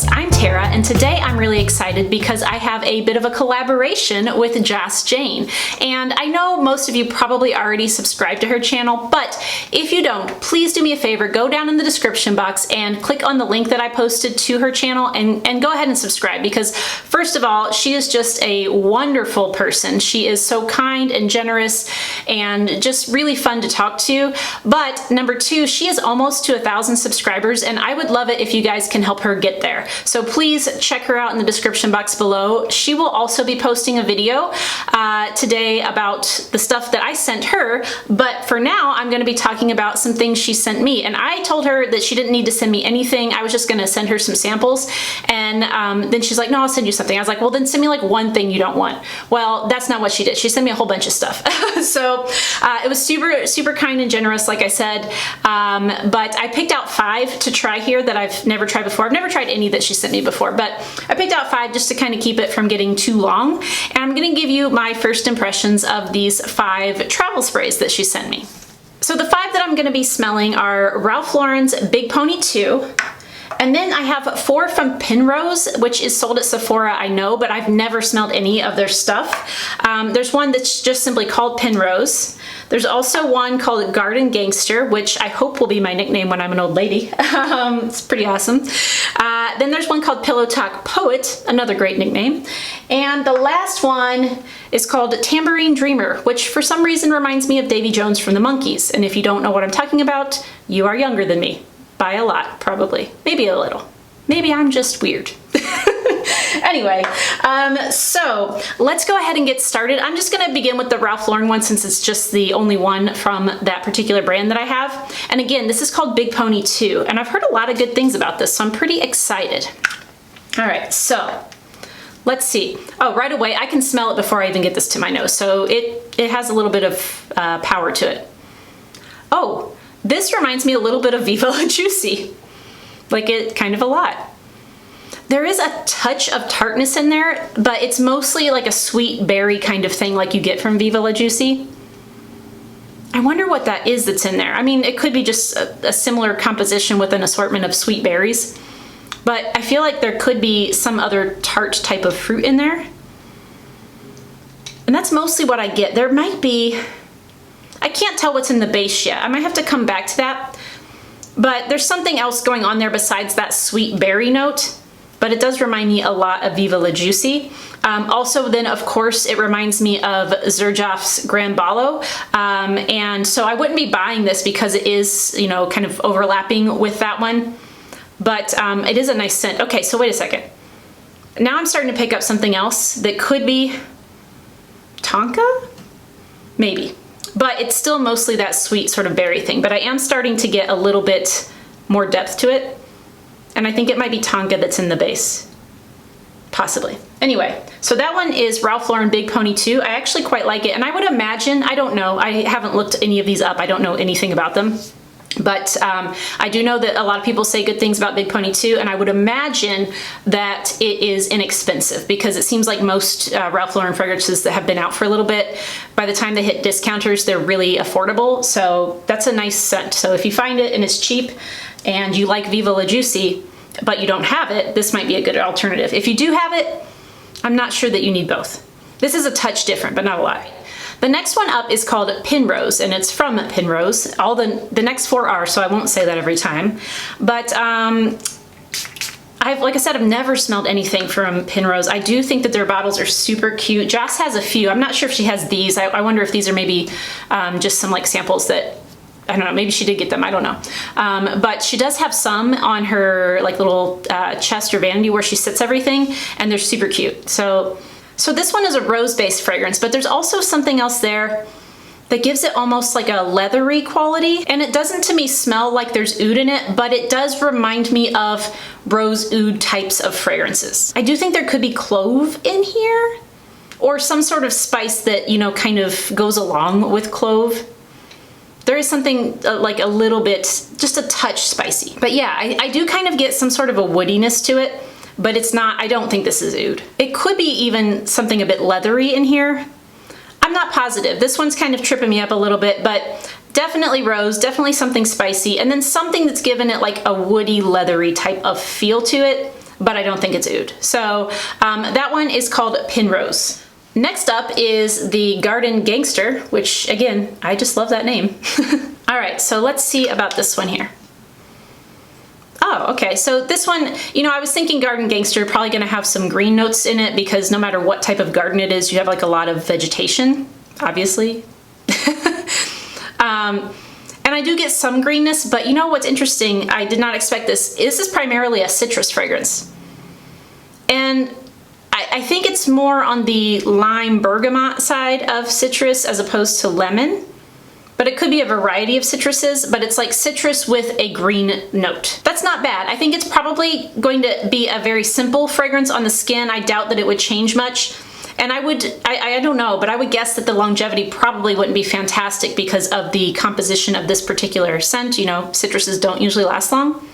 Gals. I'm Tara, and today I'm really excited because I have a bit of a collaboration with Joss Jane. And I know most of you probably already subscribed to her channel, but if you don't, please do me a favor, go down in the description box and click on the link that I posted to her channel and go ahead and subscribe, because first of all, she is just a wonderful person. She is so kind and generous and just really fun to talk to. But number two, she is almost to 1,000 subscribers, and I would love it if you guys can help her get there. So please check her out in the description box below. She will also be posting a video today about the stuff that I sent her, but for now I'm going to be talking about some things she sent me. And I told her that she didn't need to send me anything. I was just going to send her some samples, and then she's like, no, I'll send you something. I was like, well, then send me like one thing you don't want. Well, that's not what she did. She sent me a whole bunch of stuff. So it was super kind and generous, like I said, but I picked out 5 to try here that I've never tried before. I've never tried any that she sent me before, but I picked out 5 just to kind of keep it from getting too long. And I'm going to give you my first impressions of these 5 travel sprays that she sent me. So the 5 that I'm going to be smelling are Ralph Lauren's Big Pony 2. And then I have 4 from Pinrose, which is sold at Sephora, I know, but I've never smelled any of their stuff. There's one that's just simply called Pinrose. There's also one called Garden Gangster, which I hope will be my nickname when I'm an old lady. It's pretty awesome. Then there's one called Pillowtalk Poet, another great nickname. And the last one is called Tambourine Dreamer, which for some reason reminds me of Davy Jones from the Monkees. And if you don't know what I'm talking about, you are younger than me. By a lot, probably. Maybe a little. Maybe I'm just weird. Anyway, so let's go ahead and get started. I'm just going to begin with the Ralph Lauren one since it's just the only one from that particular brand that I have. And again, this is called Big Pony 2, and I've heard a lot of good things about this, so I'm pretty excited. All right, so let's see. Oh, right away, I can smell it before I even get this to my nose, so it has a little bit of power to it. Oh, this reminds me a little bit of Viva La Juicy, like it kind of a lot. There is a touch of tartness in there, but it's mostly like a sweet berry kind of thing like you get from Viva La Juicy. I wonder what that is that's in there. I mean, it could be just a similar composition with an assortment of sweet berries, but I feel like there could be some other tart type of fruit in there. And that's mostly what I get. There might be, I can't tell what's in the base yet. I might have to come back to that, but there's something else going on there besides that sweet berry note. But it does remind me a lot of Viva La Juicy. Also then, of course, it reminds me of Xerjoff's Grand Balo. And so I wouldn't be buying this because it is, you know, kind of overlapping with that one. But it is a nice scent. Okay, so wait a second. Now I'm starting to pick up something else that could be Tonka? Maybe. But it's still mostly that sweet sort of berry thing. But I am starting to get a little bit more depth to it. And I think it might be Tonka that's in the base. Possibly. Anyway, so that one is Ralph Lauren Big Pony 2. I actually quite like it. And I would imagine, I don't know, I haven't looked any of these up. I don't know anything about them. But I do know that a lot of people say good things about Big Pony 2, and I would imagine that it is inexpensive because it seems like most Ralph Lauren fragrances that have been out for a little bit, by the time they hit discounters, they're really affordable. So that's a nice scent. So if you find it and it's cheap and you like Viva La Juicy, but you don't have it, this might be a good alternative. If you do have it, I'm not sure that you need both. This is a touch different, but not a lot. The next one up is called Pinrose, and it's from Pinrose. All the next 4 are, so I won't say that every time. But like I said, I've never smelled anything from Pinrose. I do think that their bottles are super cute. Joss has a few. I'm not sure if she has these. I wonder if these are maybe just some like samples that, I don't know, maybe she did get them, I don't know. But she does have some on her like little chest or vanity where she sits everything, and they're super cute. So this one is a rose-based fragrance, but there's also something else there that gives it almost like a leathery quality. And it doesn't to me smell like there's oud in it, but it does remind me of rose oud types of fragrances. I do think there could be clove in here, or some sort of spice that, you know, kind of goes along with clove. There is something like a little bit, just a touch spicy. But yeah, I do kind of get some sort of a woodiness to it, but it's not, I don't think this is oud. It could be even something a bit leathery in here. I'm not positive. This one's kind of tripping me up a little bit, but definitely rose, definitely something spicy, and then something that's given it like a woody, leathery type of feel to it. but I don't think it's oud. So that one is called Pinrose. Next up is the Garden Gangster, which again, I just love that name. All right, so let's see about this one here. Oh, okay, so this one, you know, I was thinking Garden Gangster, probably gonna have some green notes in it because no matter what type of garden it is, you have like a lot of vegetation, obviously. And I do get some greenness, but you know what's interesting? I did not expect this. This is primarily a citrus fragrance. And I think it's more on the lime bergamot side of citrus as opposed to lemon. But it could be a variety of citruses, but it's like citrus with a green note. That's not bad. I think it's probably going to be a very simple fragrance on the skin. I doubt that it would change much. And I don't know, but I would guess that the longevity probably wouldn't be fantastic because of the composition of this particular scent. You know, citruses don't usually last long.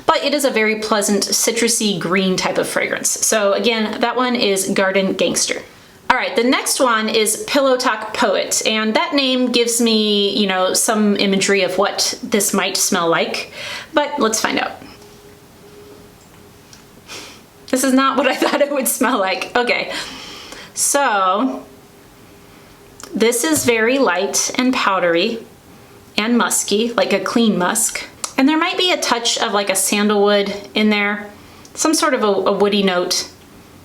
But it is a very pleasant citrusy green type of fragrance. So again, that one is Garden Gangster. All right, the next one is Pillowtalk Poet, and that name gives me, you know, some imagery of what this might smell like, but let's find out. This is not what I thought it would smell like. Okay, so this is very light and powdery and musky, like a clean musk. And there might be a touch of like a sandalwood in there, some sort of a woody note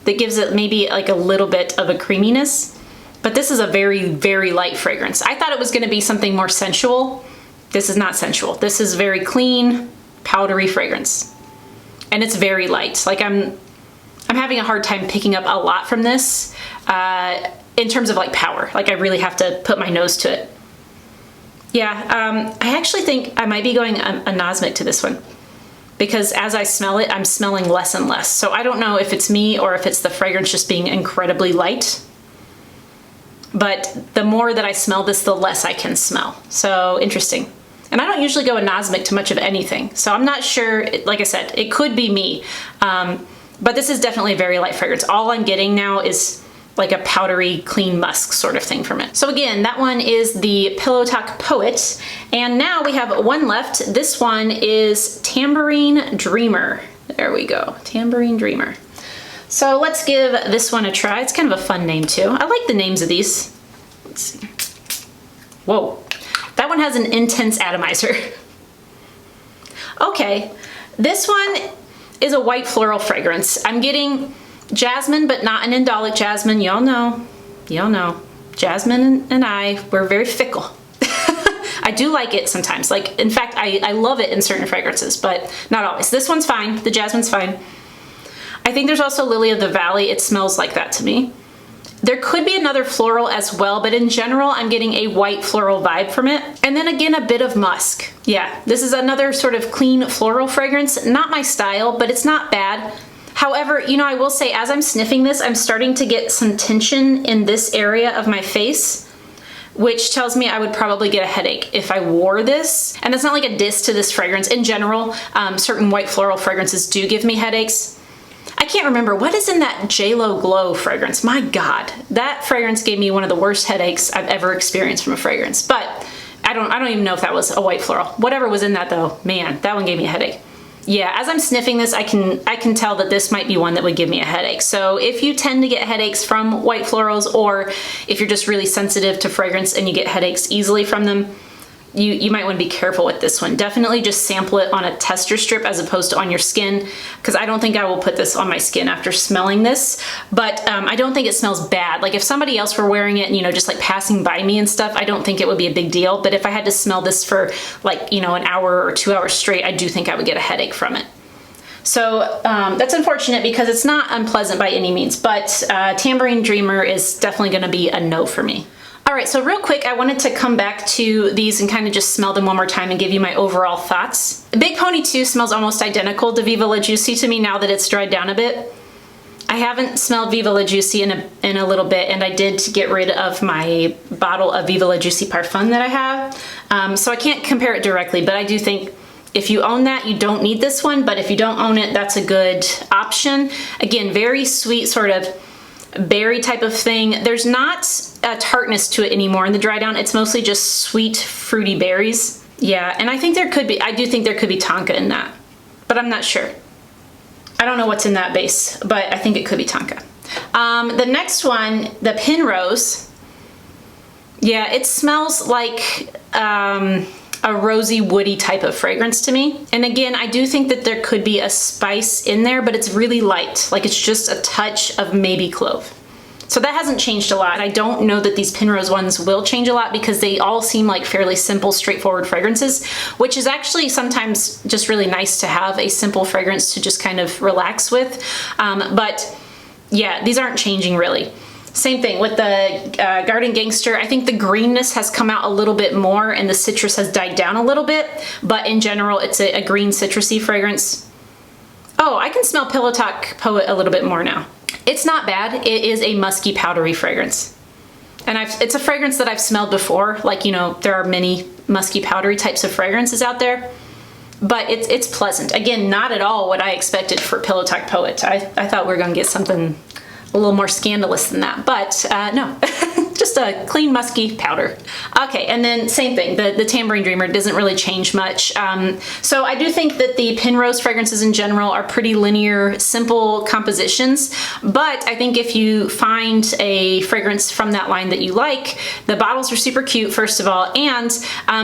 that gives it maybe like a little bit of a creaminess. But this is a very, very light fragrance. I thought it was gonna be something more sensual. This is not sensual. This is very clean, powdery fragrance. And it's very light. Like I'm having a hard time picking up a lot from this in terms of like power. Like I really have to put my nose to it. Yeah, I actually think I might be going anosmic to this one because as I smell it, I'm smelling less and less. So I don't know if it's me or if it's the fragrance just being incredibly light. But the more that I smell this, the less I can smell. So interesting. And I don't usually go anosmic to much of anything. So I'm not sure, like I said, it could be me. But this is definitely a very light fragrance. All I'm getting now is like a powdery, clean musk sort of thing from it. So again, that one is the Pillowtalk Poet. And now we have one left. This one is Tambourine Dreamer. There we go, Tambourine Dreamer. So let's give this one a try. It's kind of a fun name too. I like the names of these. Let's see. Whoa, that one has an intense atomizer. Okay, this one is a white floral fragrance. I'm getting jasmine, but not an indolic jasmine. Y'all know. Jasmine and I, we're very fickle. I do like it sometimes. Like, in fact, I love it in certain fragrances, but not always. This one's fine. The jasmine's fine. I think there's also Lily of the Valley. It smells like that to me. There could be another floral as well, but in general, I'm getting a white floral vibe from it. And then again, a bit of musk. Yeah, this is another sort of clean floral fragrance. Not my style, but it's not bad. However, you know, I will say as I'm sniffing this, I'm starting to get some tension in this area of my face, which tells me I would probably get a headache if I wore this. And it's not like a diss to this fragrance. In general, certain white floral fragrances do give me headaches. I can't remember, what is in that JLo Glow fragrance? My God, that fragrance gave me one of the worst headaches I've ever experienced from a fragrance. But I don't even know if that was a white floral. Whatever was in that though, man, that one gave me a headache. Yeah, as I'm sniffing this, I can tell that this might be one that would give me a headache. So if you tend to get headaches from white florals, or if you're just really sensitive to fragrance and you get headaches easily from them, you might want to be careful with this one. Definitely just sample it on a tester strip as opposed to on your skin, because I don't think I will put this on my skin after smelling this, but I don't think it smells bad. Like if somebody else were wearing it and, you know, just like passing by me and stuff, I don't think it would be a big deal. But if I had to smell this for like, you know, an hour or 2 hours straight, I do think I would get a headache from it. So that's unfortunate because it's not unpleasant by any means, but Tambourine Dreamer is definitely gonna be a no for me. All right, so real quick, I wanted to come back to these and kind of just smell them one more time and give you my overall thoughts. Big Pony 2 smells almost identical to Viva La Juicy to me now that it's dried down a bit. I haven't smelled Viva La Juicy in a little bit, and I did get rid of my bottle of Viva La Juicy Parfum that I have. So I can't compare it directly, but I do think if you own that, you don't need this one, but if you don't own it, that's a good option. Again, very sweet sort of berry type of thing. There's not a tartness to it anymore in the dry down. It's mostly just sweet, fruity berries. Yeah, and I think there could be, I do think there could be tonka in that, but I'm not sure. I don't know what's in that base, but I think it could be tonka. The next one, the Pinrose. Yeah, it smells like a rosy, woody type of fragrance to me. And again, I do think that there could be a spice in there, but it's really light. Like it's just a touch of maybe clove. So that hasn't changed a lot. I don't know that these Pinrose ones will change a lot because they all seem like fairly simple, straightforward fragrances, which is actually sometimes just really nice to have a simple fragrance to just kind of relax with. But yeah, these aren't changing really. Same thing with the Garden Gangster. I think the greenness has come out a little bit more and the citrus has died down a little bit, but in general, it's a green citrusy fragrance. Oh, I can smell Pillowtalk Poet a little bit more now. It's not bad. It is a musky, powdery fragrance. And it's a fragrance that I've smelled before. Like, you know, there are many musky, powdery types of fragrances out there, but it's pleasant. Again, not at all what I expected for Pillowtalk Poet. I thought we were gonna get something a little more scandalous than that, but no. Just a clean, musky powder. Okay, and then same thing, the Tambourine Dreamer doesn't really change much. So I do think that the Pinrose fragrances in general are pretty linear, simple compositions, but I think if you find a fragrance from that line that you like, the bottles are super cute, first of all, and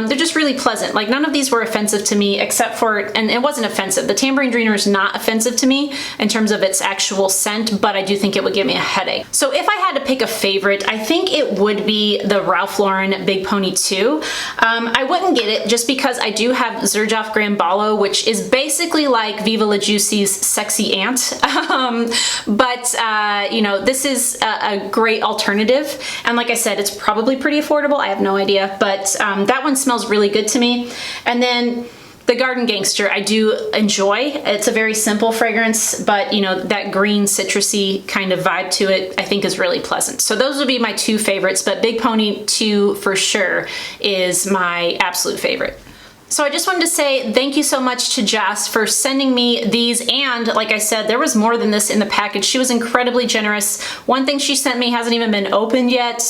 they're just really pleasant. Like none of these were offensive to me except for, and it wasn't offensive, the Tambourine Dreamer is not offensive to me in terms of its actual scent, but I do think it would give me a headache. So if I had to pick a favorite, I think it would be the Ralph Lauren Big Pony 2. I wouldn't get it just because I do have Xerjoff Gramballo, which is basically like Viva La Juicy's Sexy Ant. But you know, this is a great alternative. And like I said, it's probably pretty affordable. I have no idea, but that one smells really good to me. And then the Garden Gangster, I do enjoy. It's a very simple fragrance, but you know, that green citrusy kind of vibe to it, I think is really pleasant. So those would be my two favorites, but Big Pony 2 for sure is my absolute favorite. So I just wanted to say thank you so much to Jess for sending me these, and like I said, there was more than this in the package. She was incredibly generous. One thing she sent me hasn't even been opened yet,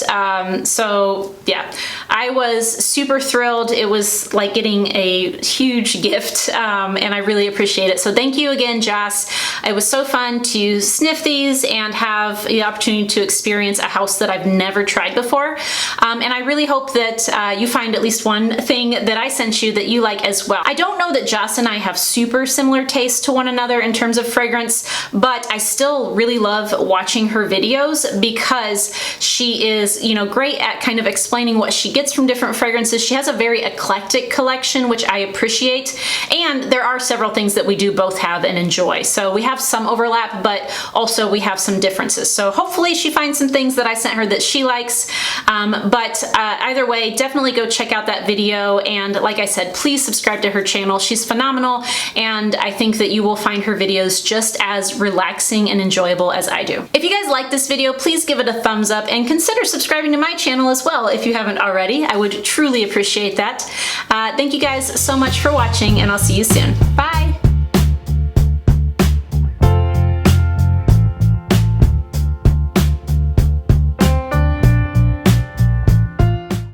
so yeah, I was super thrilled. It was like getting a huge gift, and I really appreciate it. So thank you again, Jess. It was so fun to sniff these and have the opportunity to experience a house that I've never tried before, and I really hope that you find at least one thing that I sent you that you like as well. I don't know that Joss and I have super similar tastes to one another in terms of fragrance, but I still really love watching her videos because she is, you know, great at kind of explaining what she gets from different fragrances. She has a very eclectic collection, which I appreciate, and there are several things that we do both have and enjoy. So we have some overlap, but also we have some differences. So hopefully she finds some things that I sent her that she likes, but either way, definitely go check out that video, and like I said, please subscribe to her channel. She's phenomenal, and I think that you will find her videos just as relaxing and enjoyable as I do. If you guys like this video, please give it a thumbs up and consider subscribing to my channel as well if you haven't already. I would truly appreciate that. Thank you guys so much for watching, and I'll see you soon. Bye!